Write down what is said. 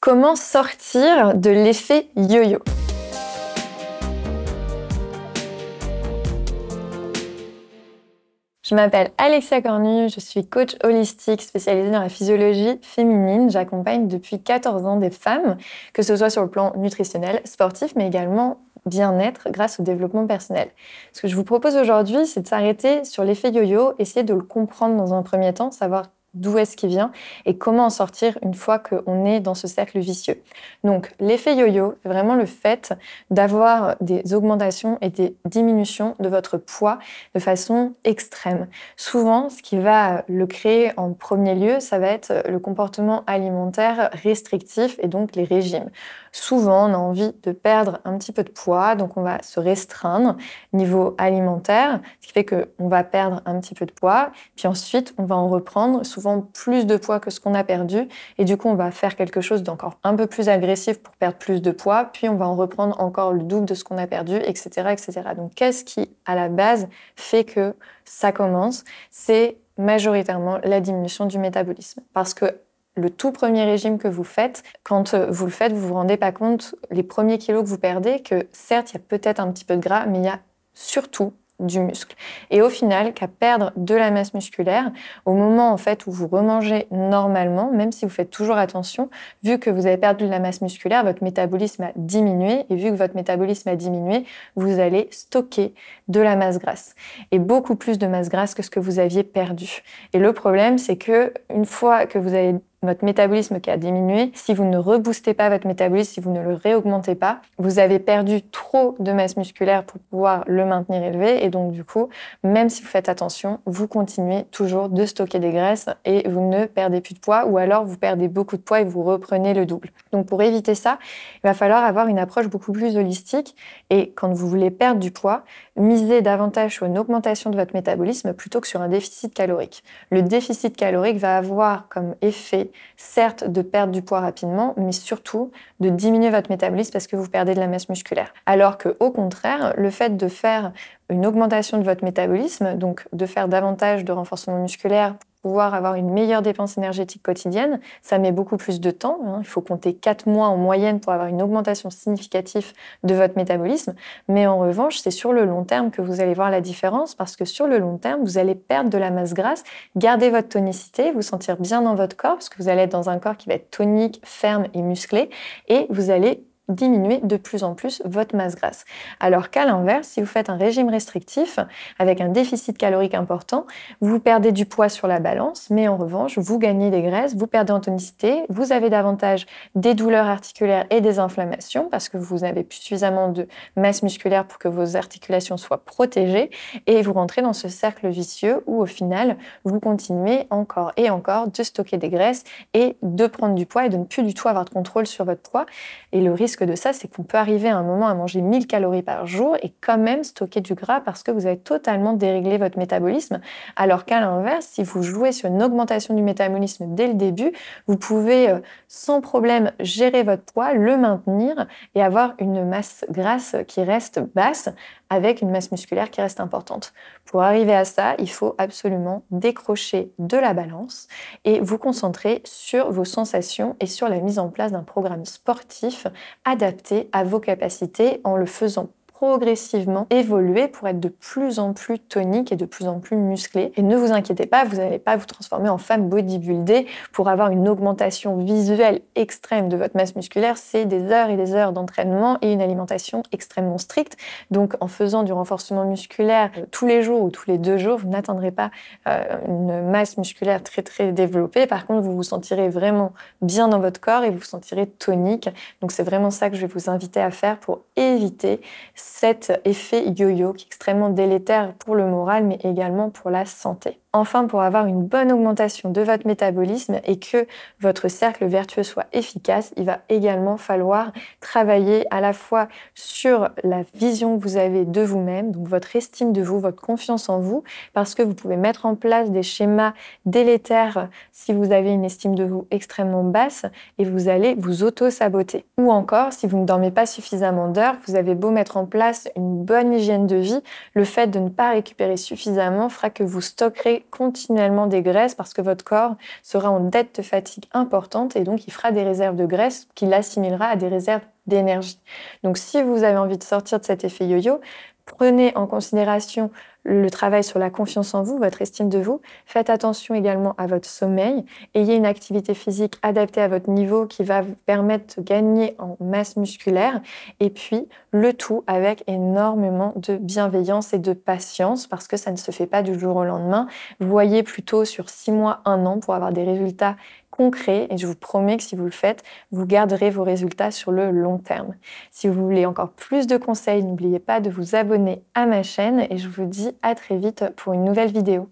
Comment sortir de l'effet yo-yo? Je m'appelle Alexia Cornu, je suis coach holistique spécialisée dans la physiologie féminine. J'accompagne depuis 14 ans des femmes, que ce soit sur le plan nutritionnel, sportif, mais également bien-être grâce au développement personnel. Ce que je vous propose aujourd'hui, c'est de s'arrêter sur l'effet yo-yo, essayer de le comprendre dans un premier temps, savoir d'où est-ce qu'il vient et comment en sortir une fois qu'on est dans ce cercle vicieux. Donc, l'effet yo-yo, c'est vraiment le fait d'avoir des augmentations et des diminutions de votre poids de façon extrême. Souvent, ce qui va le créer en premier lieu, ça va être le comportement alimentaire restrictif et donc les régimes. Souvent, on a envie de perdre un petit peu de poids, donc on va se restreindre niveau alimentaire, ce qui fait qu'on va perdre un petit peu de poids, puis ensuite, on va en reprendre souvent plus de poids que ce qu'on a perdu, et du coup, on va faire quelque chose d'encore un peu plus agressif pour perdre plus de poids, puis on va en reprendre encore le double de ce qu'on a perdu, etc., etc. Donc, qu'est-ce qui, à la base, fait que ça commence? C'est majoritairement la diminution du métabolisme. Parce que le tout premier régime que vous faites, quand vous le faites, vous vous rendez pas compte, les premiers kilos que vous perdez, que certes, il y a peut-être un petit peu de gras, mais il y a surtout du muscle. Et au final, qu'à perdre de la masse musculaire, au moment en fait où vous remangez normalement, même si vous faites toujours attention, vu que vous avez perdu de la masse musculaire, votre métabolisme a diminué, et vu que votre métabolisme a diminué, vous allez stocker de la masse grasse. Et beaucoup plus de masse grasse que ce que vous aviez perdu. Et le problème, c'est que une fois que vous avez votre métabolisme qui a diminué, si vous ne reboostez pas votre métabolisme, si vous ne le réaugmentez pas, vous avez perdu trop de masse musculaire pour pouvoir le maintenir élevé. Et donc, du coup, même si vous faites attention, vous continuez toujours de stocker des graisses et vous ne perdez plus de poids, ou alors vous perdez beaucoup de poids et vous reprenez le double. Donc, pour éviter ça, il va falloir avoir une approche beaucoup plus holistique. Et quand vous voulez perdre du poids, misez davantage sur une augmentation de votre métabolisme plutôt que sur un déficit calorique. Le déficit calorique va avoir comme effet certes de perdre du poids rapidement, mais surtout de diminuer votre métabolisme parce que vous perdez de la masse musculaire. Alors qu'au contraire, le fait de faire une augmentation de votre métabolisme, donc de faire davantage de renforcement musculaire pour pouvoir avoir une meilleure dépense énergétique quotidienne, ça met beaucoup plus de temps. Il faut compter 4 mois en moyenne pour avoir une augmentation significative de votre métabolisme. Mais en revanche, c'est sur le long terme que vous allez voir la différence parce que sur le long terme, vous allez perdre de la masse grasse, garder votre tonicité, vous sentir bien dans votre corps parce que vous allez être dans un corps qui va être tonique, ferme et musclé et vous allez diminuer de plus en plus votre masse grasse. Alors qu'à l'inverse, si vous faites un régime restrictif avec un déficit calorique important, vous perdez du poids sur la balance, mais en revanche, vous gagnez des graisses, vous perdez en tonicité, vous avez davantage des douleurs articulaires et des inflammations parce que vous n'avez plus suffisamment de masse musculaire pour que vos articulations soient protégées et vous rentrez dans ce cercle vicieux où au final, vous continuez encore et encore de stocker des graisses et de prendre du poids et de ne plus du tout avoir de contrôle sur votre poids. Et le risque de ça, c'est qu'on peut arriver à un moment à manger 1000 calories par jour et quand même stocker du gras parce que vous avez totalement déréglé votre métabolisme. Alors qu'à l'inverse, si vous jouez sur une augmentation du métabolisme dès le début, vous pouvez sans problème gérer votre poids, le maintenir et avoir une masse grasse qui reste basse avec une masse musculaire qui reste importante. Pour arriver à ça, il faut absolument décrocher de la balance et vous concentrer sur vos sensations et sur la mise en place d'un programme sportif adapté à vos capacités en le faisant progressivement évoluer pour être de plus en plus tonique et de plus en plus musclé. Et ne vous inquiétez pas, vous n'allez pas vous transformer en femme bodybuildée pour avoir une augmentation visuelle extrême de votre masse musculaire. C'est des heures et des heures d'entraînement et une alimentation extrêmement stricte. Donc en faisant du renforcement musculaire tous les jours ou tous les 2 jours, vous n'atteindrez pas une masse musculaire très très développée. Par contre, vous vous sentirez vraiment bien dans votre corps et vous vous sentirez tonique. Donc c'est vraiment ça que je vais vous inviter à faire pour éviter cet effet yo-yo qui est extrêmement délétère pour le moral mais également pour la santé. Enfin, pour avoir une bonne augmentation de votre métabolisme et que votre cercle vertueux soit efficace, il va également falloir travailler à la fois sur la vision que vous avez de vous-même, donc votre estime de vous, votre confiance en vous, parce que vous pouvez mettre en place des schémas délétères si vous avez une estime de vous extrêmement basse et vous allez vous auto-saboter. Ou encore, si vous ne dormez pas suffisamment d'heures, vous avez beau mettre en place une bonne hygiène de vie, le fait de ne pas récupérer suffisamment fera que vous stockerez continuellement des graisses parce que votre corps sera en dette de fatigue importante et donc il fera des réserves de graisse qu'il assimilera à des réserves d'énergie. Donc si vous avez envie de sortir de cet effet yo-yo, prenez en considération le travail sur la confiance en vous, votre estime de vous. Faites attention également à votre sommeil. Ayez une activité physique adaptée à votre niveau qui va vous permettre de gagner en masse musculaire. Et puis, le tout avec énormément de bienveillance et de patience parce que ça ne se fait pas du jour au lendemain. Voyez plutôt sur 6 mois, 1 an pour avoir des résultats concret et je vous promets que si vous le faites, vous garderez vos résultats sur le long terme. Si vous voulez encore plus de conseils, n'oubliez pas de vous abonner à ma chaîne et je vous dis à très vite pour une nouvelle vidéo.